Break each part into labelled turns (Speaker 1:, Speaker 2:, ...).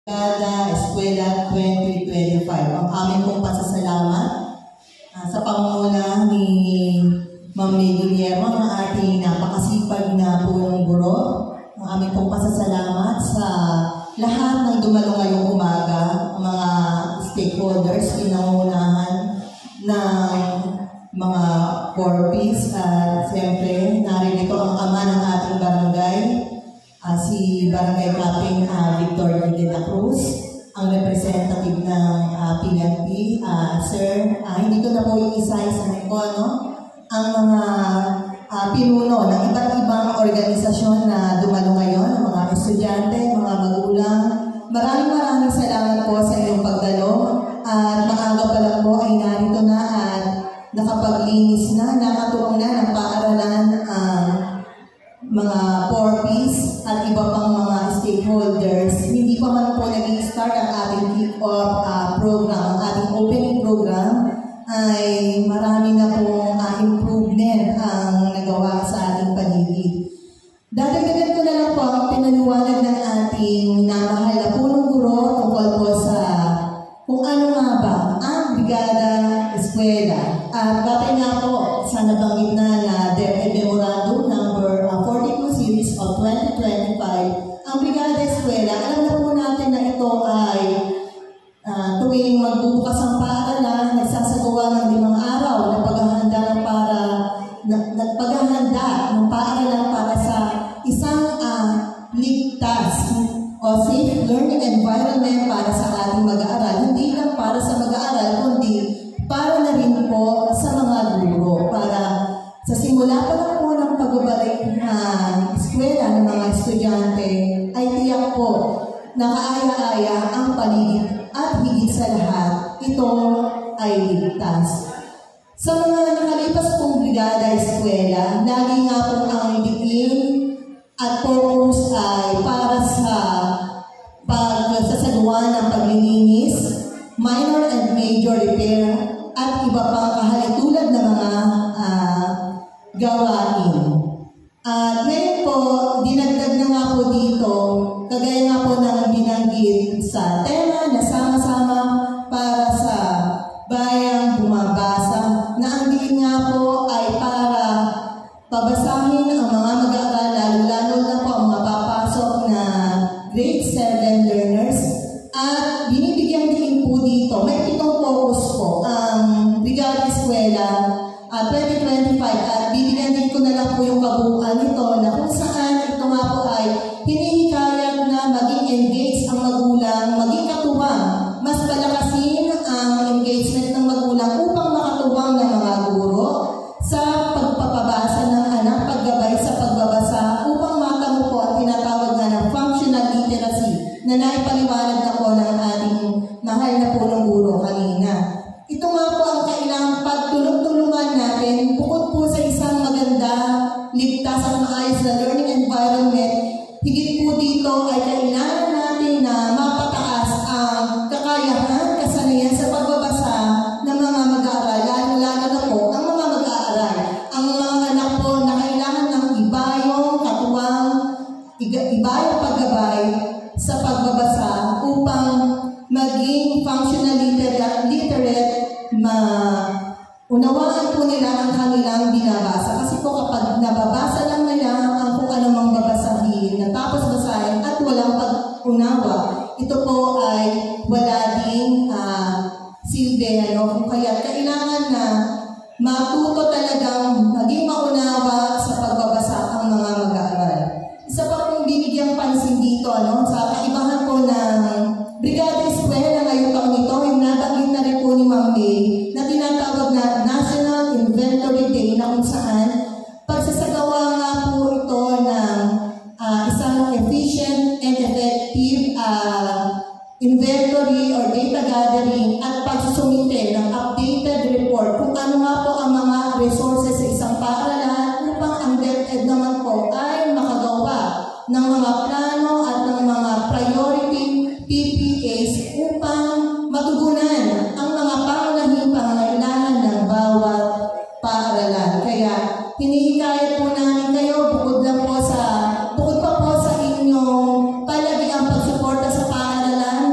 Speaker 1: Kada Eskwela 2025. Ang aming pong pasasalamat sa pangunguna ni Ma'am May Guillermo, ang ating napakasipag na punong guro. Ang aming pong pasasalamat sa lahat ng dumalo ngayong umaga, mga stakeholders, pinangunahan ng mga corpis at siyempre naririto ang ama ng ating barangay, si Barangay Captain Victor de la Cruz, ang representative ng PNP. Sir, hindi ko na po isa-isa ko, ang mga pinuno ng iba't ibang organisasyon na dumalo ngayon, ang mga estudyante, mga magulang. Maraming salamat po sa inyong pagdalo at maaga pa lang po ay narito na at nakapaglinis na, nakatuwang na ng paaralan ang mga corpis at iba pang mga stakeholders. Hindi pa man po nag-start ang ating kick-off program, ang ating opening program, ay marami na pong improvement ang nagawa sa ating paligid. Dadagdagan ko na lang po ang pinaliwanag ng ating minamahal na punong guro tungkol po sa kung ano nga ba ang Brigada Eskwela. At batay nga po sa nabanggit na DepEd Memorandum number 42 series of 2025, ang Brigada Eskwela, alam na po natin na ito ay tuwing magbubukas ang paaralan, nagsasagawa ng 5 araw na paghahanda ng paaralan para sa isang ligtas o safe learning environment para sa ating mag-aaral. Hindi lang para sa mag-aaral, kundi para na rin po sa mga guro. Para sa simula pa lang po ng pagbabalik ng eskwela ng mga estudyante, ay tiyak po nakaaya-aya ang paligid at higit sa lahat, ito ay ligtas. Sa mga nakalipas pong Brigada Eskwela, lagi nga po ang diin at focus ay para sa pagsasagawa ng paglilinis, minor and major repair, at iba pang kahalintulad na mga gawain. At ngayon po, dinagdag na nga po dito, kagaya nga po ng binanggit sa tema na sama-sama para sa bayang bumabasa, na ang diin nga po ay para pabasahin ang mga mag-aaral, lalo na po ang mga papasok na grade 7 learners. At binibigyan din po dito, may 7 focus po ang Brigada Eskwela 2025 at bibigyan din ko na lang po yung kabuuan nito na kung saan ito nga po ay hinihikayat na maging engaged ang magulang, maging katuwang, mas palakasin ang engagement ng magulang upang makatuwang ng mga guro sa pagpapabasa ng anak, paggabay sa pagbabasa upang matamo po ang tinatawag na ng functional literacy na naipaliwanag na po ng ating mahal na punong guro kanina. Ito nga po ang kailangang pagtulong-tulungan natin bukod po sa isang maganda, ligtas at maayos na learning environment. Higit po dito ay kailangan natin na mapataas ang kakayahan, kasanayan sa pagbabasa ng mga mag-aaral, lalo na po ang mga mag-aaral. Ang mga anak po na kailangan ng ibayong katuwang, ibayong paggabay sa pagbabasa upang maging functional literate, unawaan po nila ang kanilang binabasa. Kasi po kapag nababasa lang nila ang kung anumang babasahin, natapos basahin at walang pag-unawa, ito po ay wala ding silbi. Kaya kailangan na matuto talagang maging maunawa sa pagbabasa ang mga mag-aaral. Isa pa pong binigyang pansin dito, sa kaibahan po ng Brigada Eskwela ngayong taon ito, yung nabanggit na rin po ni Ma'am May, na tinatawag na National Inventory Day, na kung saan pagsasagawa nga po ito ng isang efficient and effective inventory or data gathering at pagsusumite ng updated report kung ano nga po ang mga resources sa isang paaralan upang ang DepEd naman po ay makagawa ng mga plano at ng mga priority PPAs upang matugunan ang mga pangunahing pangangailangan ng bawat paaralan. Kaya hinihikayat po namin kayo, bukod pa po sa inyong palagiang pagsuporta sa paaralan,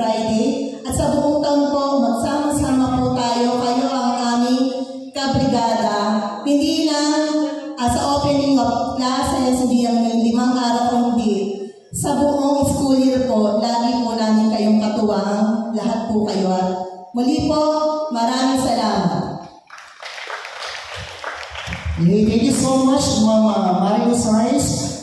Speaker 1: Friday. At sa buong taon po, magsama-sama po tayo. Kayo ang aming kabrigada. Hindi lang sa opening of classes, hindi lang yung 5 araw, kundi sa buong school year po, lagi po namin kayong katuwang, lahat po kayo. At muli po, maraming salamat.
Speaker 2: Thank you so much, Ma'am Mario Sainz.